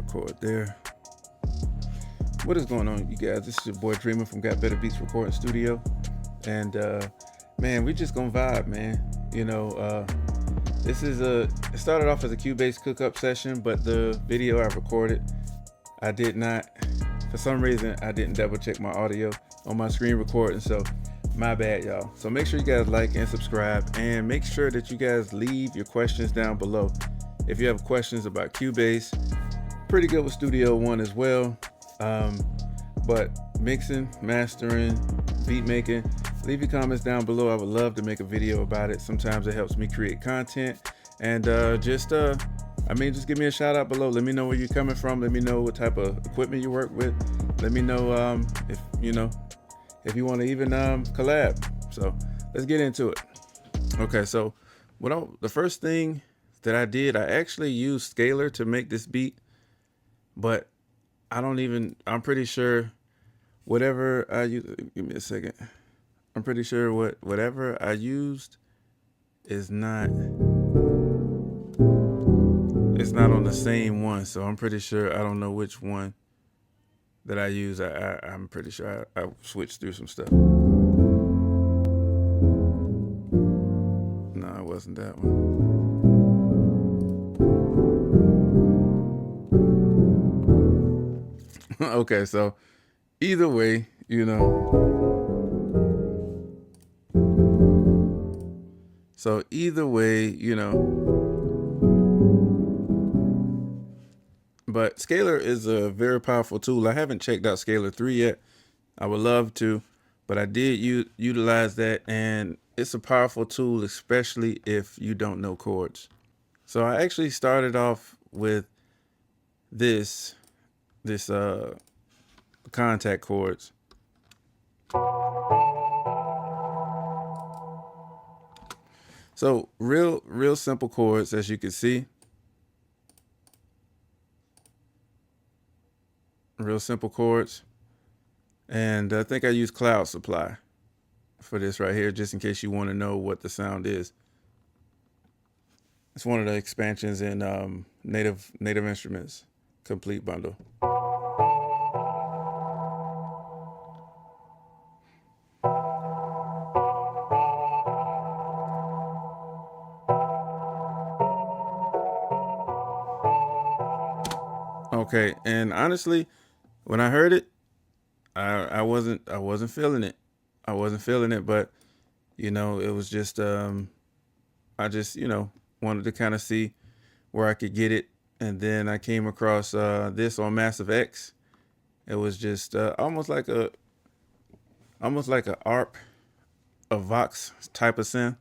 record there. What is going on, you guys? This is your boy Dreamer from Got Better Beats Recording Studio. And man, we just gonna vibe, man. It started off as a Cubase cook-up session, but the video I recorded, I did not, for some reason, I didn't double check my audio on my screen recording, so my bad, y'all. So make sure you guys like and subscribe, and make sure that you guys leave your questions down below. If you have questions about Cubase, pretty good with Studio One as well. But mixing, mastering, beat making, leave your comments down below. I would love to make a video about it. Sometimes it helps me create content. And just give me a shout out below. Let me know where you're coming from. Let me know what type of equipment you work with. Let me know if you want to even collab. So let's get into it. Okay, so the first thing that I did, I actually used Scalar to make this beat, but I'm pretty sure whatever I use, give me a second. I'm pretty sure whatever I used is not, it's not on the same one. So I'm pretty sure, I don't know which one that I use. I'm pretty sure I switched through some stuff. No, it wasn't that one. Okay, so either way, but Scalar is a very powerful tool. I haven't checked out Scalar 3 yet. I would love to, but I did utilize that, and it's a powerful tool, especially if you don't know chords. So I actually started off with this contact chords. So real simple chords, as you can see. Real simple chords. And I think I use Cloud Supply for this right here, just in case you want to know what the sound is. It's one of the expansions in Native Instruments Complete Bundle. Okay, and honestly, when I heard it, I wasn't feeling it. I wasn't feeling it, but it was just I just wanted to kind of see where I could get it, and then I came across this on Massive X. It was just almost like a ARP, a Vox type of synth.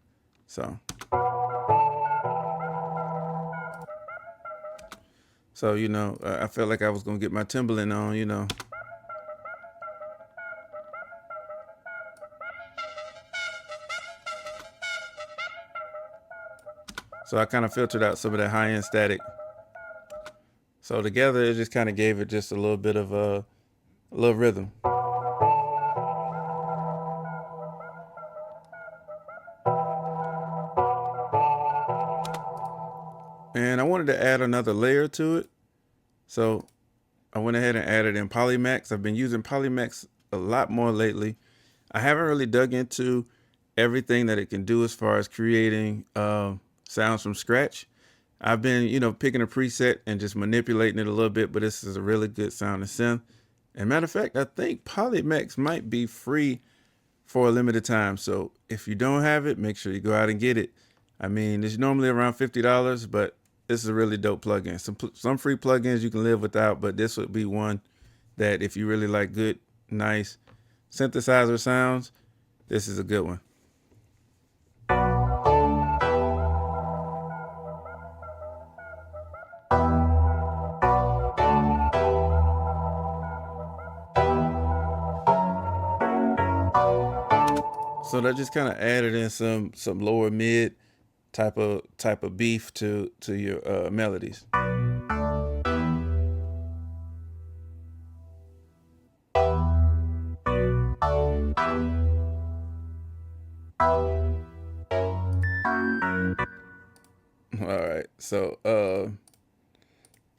So I felt like I was gonna get my Timbaland on, So I kind of filtered out some of that high-end static. So together, it just kind of gave it just a little bit of a little rhythm. And I wanted to add another layer to it. So I went ahead and added in Polymax. I've been using Polymax a lot more lately. I haven't really dug into everything that it can do as far as creating sounds from scratch. I've been, picking a preset and just manipulating it a little bit, but this is a really good sounding synth. And matter of fact, I think Polymax might be free for a limited time. So if you don't have it, make sure you go out and get it. I mean, it's normally around $50, but this is a really dope plugin. Some free plugins you can live without, but this would be one that if you really like good, nice synthesizer sounds, this is a good one. So that just kind of added in some lower mid type of beef to your melodies. All right, so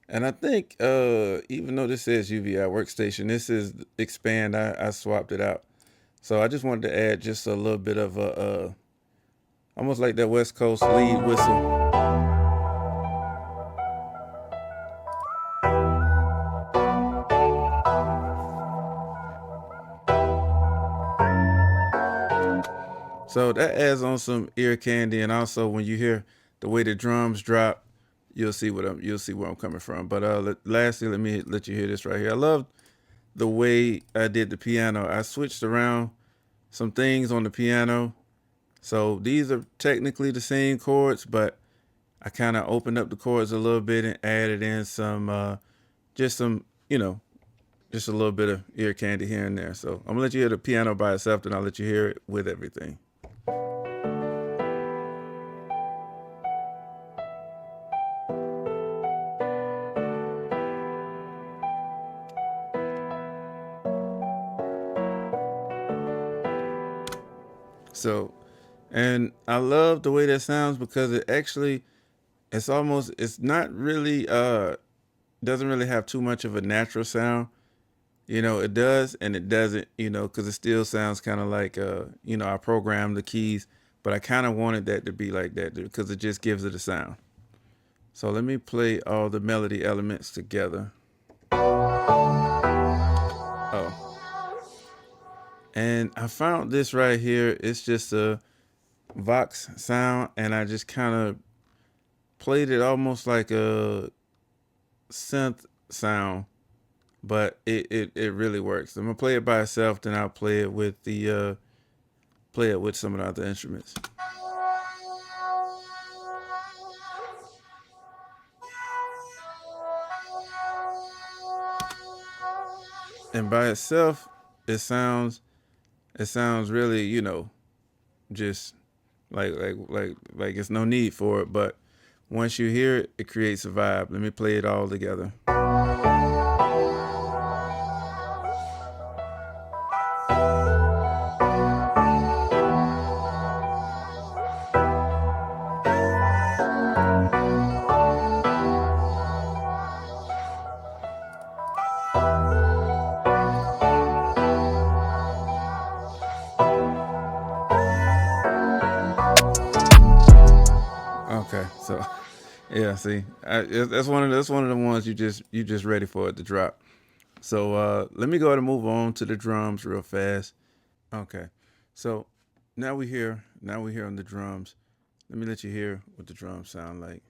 And I think even though this says UVI workstation, this is expand. I swapped it out. So I just wanted to add just a little bit of a almost like that West Coast lead whistle. So that adds on some ear candy, and also when you hear the way the drums drop, you'll see where I'm coming from. But lastly, let me let you hear this right here. I love the way I did the piano. I switched around some things on the piano. So these are technically the same chords, but I kind of opened up the chords a little bit and added in just some, just a little bit of ear candy here and there. So I'm gonna let you hear the piano by itself, then I'll let you hear it with everything. So, and I love the way that sounds because it's not really, doesn't really have too much of a natural sound. It does and it doesn't, because it still sounds kind of like, I programmed the keys, but I kind of wanted that to be like that because it just gives it a sound. So let me play all the melody elements together. Oh, and I found this right here. It's just a Vox sound, and I just kind of played it almost like a synth sound, but it really works. I'm gonna play it by itself, then I'll play it with some of the other instruments. And by itself, it sounds it sounds really, just like it's no need for it. But once you hear it, it creates a vibe. Let me play it all together. Okay, so yeah, see, that's one of the ones you just ready for it to drop. So let me go ahead and move on to the drums real fast. Okay, so now we hear on the drums. Let me let you hear what the drums sound like.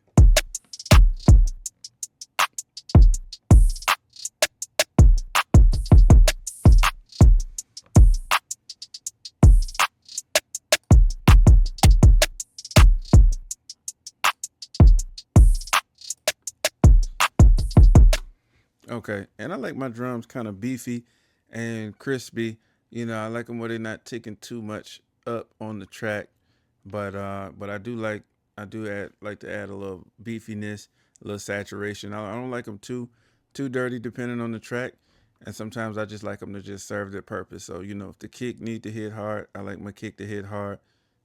Okay, and I like my drums kind of beefy and crispy. I like them where they're not taking too much up on the track, but I do add like to add a little beefiness, a little saturation. I don't like them too dirty, depending on the track. And sometimes I just like them to just serve their purpose. So if the kick need to hit hard, I like my kick to hit hard.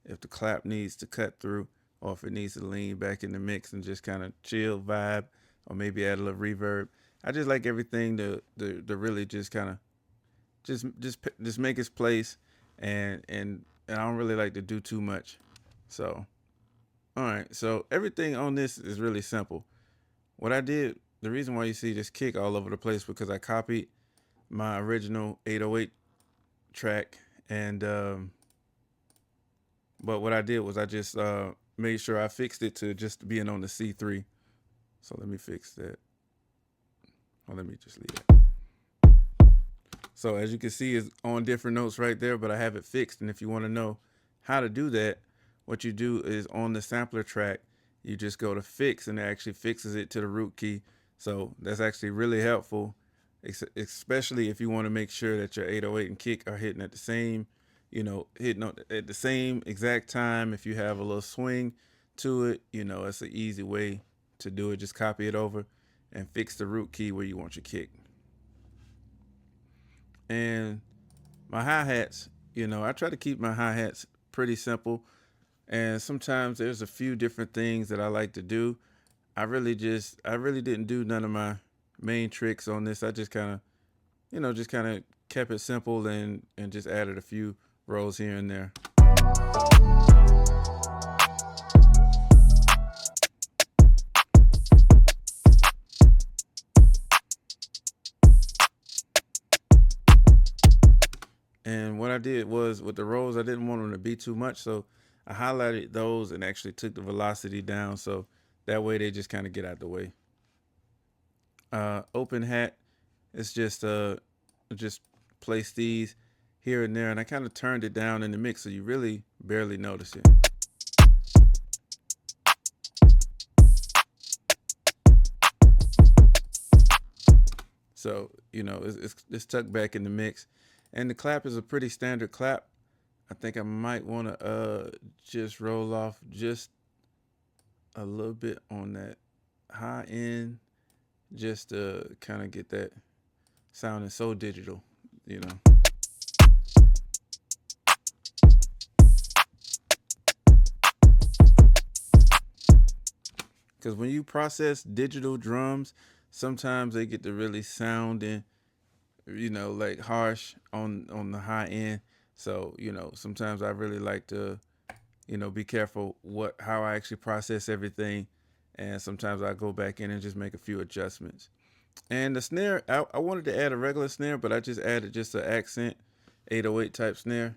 If the clap needs to cut through, or if it needs to lean back in the mix and just kind of chill vibe, or maybe add a little reverb. I just like everything to really just kind of just make its place, and I don't really like to do too much. So all right, so everything on this is really simple. What I did, the reason why you see this kick all over the place because I copied my original 808 track, and but what I did was I just made sure I fixed it to just being on the C3. So let me fix that. Or let me just leave it. So as you can see, it's on different notes right there, but I have it fixed. And if you want to know how to do that, what you do is on the sampler track, you just go to fix, and it actually fixes it to the root key. So that's actually really helpful, especially if you want to make sure that your 808 and kick are hitting at the same, hitting at the same exact time. If you have a little swing to it, it's an easy way to do it. Just copy it over and fix the root key where you want your kick. And my hi-hats, I try to keep my hi-hats pretty simple. And sometimes there's a few different things that I like to do. I really didn't do none of my main tricks on this. I just kind of, just kind of kept it simple and just added a few rows here and there. And what I did was with the rows, I didn't want them to be too much, so I highlighted those and actually took the velocity down, so that way they just kind of get out the way. Open hat, it's just place these here and there, and I kind of turned it down in the mix, so you really barely notice it. So it's tucked back in the mix, and the clap is a pretty standard clap. I think I might want to just roll off just a little bit on that high end, just to kind of get that sounding so digital, you know. Because when you process digital drums, sometimes they get to really sounding, like harsh on the high end. So sometimes I really like to, be careful how I actually process everything, and sometimes I go back in and just make a few adjustments. And the snare, I wanted to add a regular snare, but I just added just an accent 808 type snare.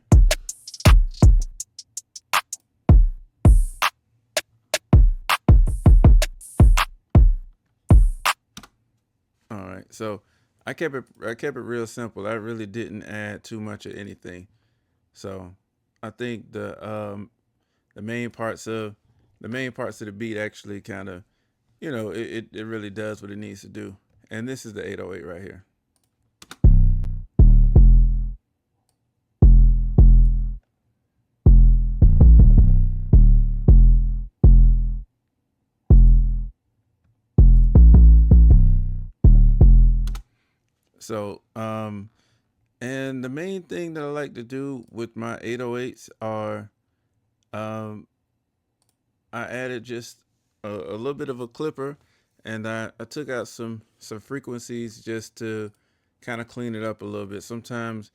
All right, so I kept it real simple. I really didn't add too much of anything. So I think the main parts of the beat actually kind of, it really does what it needs to do. And this is the 808 right here. So, and the main thing that I like to do with my 808s are, I added just a little bit of a clipper, and I took out some frequencies just to kind of clean it up a little bit. Sometimes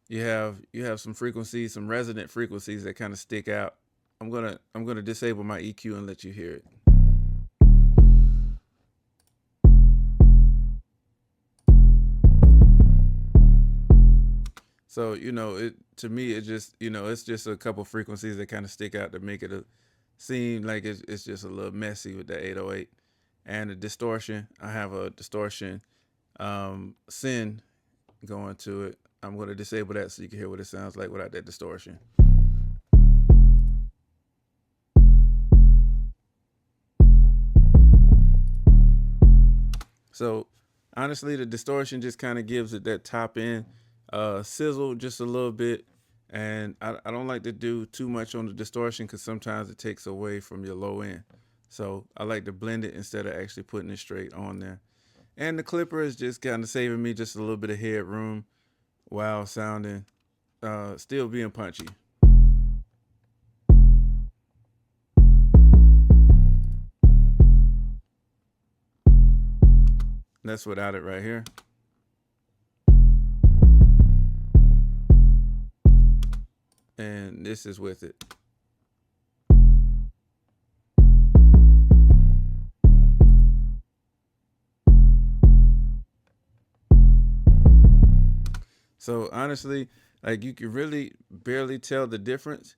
you have some frequencies, some resonant frequencies that kind of stick out. I'm gonna disable my EQ and let you hear it. So to me, it just it's just a couple frequencies that kind of stick out to make it seem like it's just a little messy with the 808. And the distortion, I have a distortion send going to it. I'm going to disable that so you can hear what it sounds like without that distortion. So honestly, the distortion just kind of gives it that top end sizzle just a little bit. And I don't like to do too much on the distortion because sometimes it takes away from your low end. So I like to blend it instead of actually putting it straight on there. And the clipper is just kind of saving me just a little bit of headroom while sounding, still being punchy. That's without it right here. And this is with it. So honestly, like you can really barely tell the difference.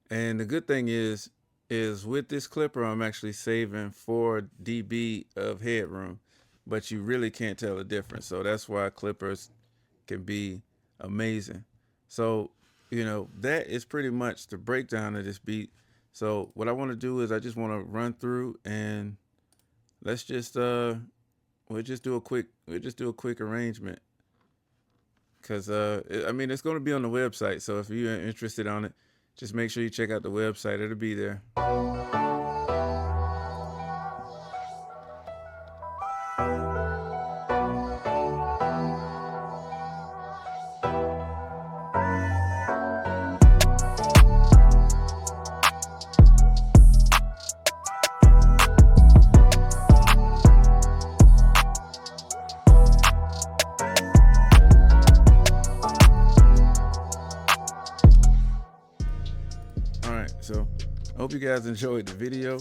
And the good thing is with this clipper, I'm actually saving 4 dB of headroom, but you really can't tell the difference. So that's why clippers can be amazing. So, that is pretty much the breakdown of this beat. So what I want to do is I just want to run through and let's just we'll just do a quick arrangement. Because it's going to be on the website, so if you're interested on it, just make sure you check out the website. It'll be there. hope you guys enjoyed the video.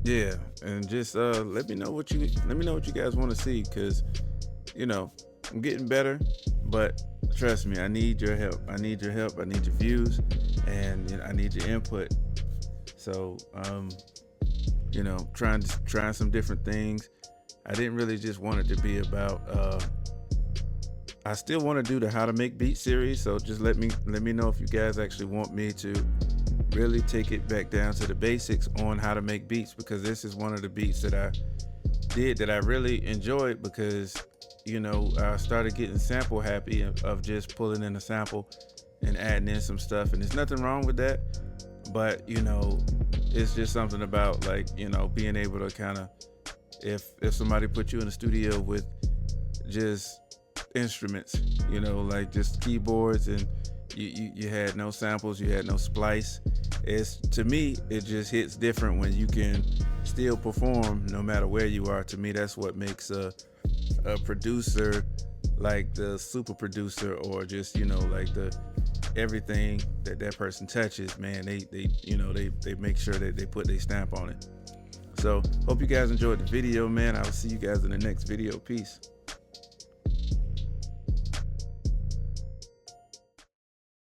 Yeah, and just let me know what you guys want to see, because I'm getting better, but trust me, I need your help. I need your views, and I need your input. So trying some different things. I didn't really just want it to be about I still want to do the how to make beats series, so just let me know if you guys actually want me to really take it back down to the basics on how to make beats, because this is one of the beats that I did that I really enjoyed, because I started getting sample happy of just pulling in a sample and adding in some stuff, and there's nothing wrong with that, but it's just something about being able to kind of, if somebody put you in a studio with just instruments, like just keyboards, and you had no samples, you had no splice, to me it just hits different when you can still perform no matter where you are. To me, that's what makes a producer like the super producer, or just like the everything that person touches, man, they make sure that they put their stamp on it. So hope you guys enjoyed the video, man. I'll see you guys in the next video. Peace.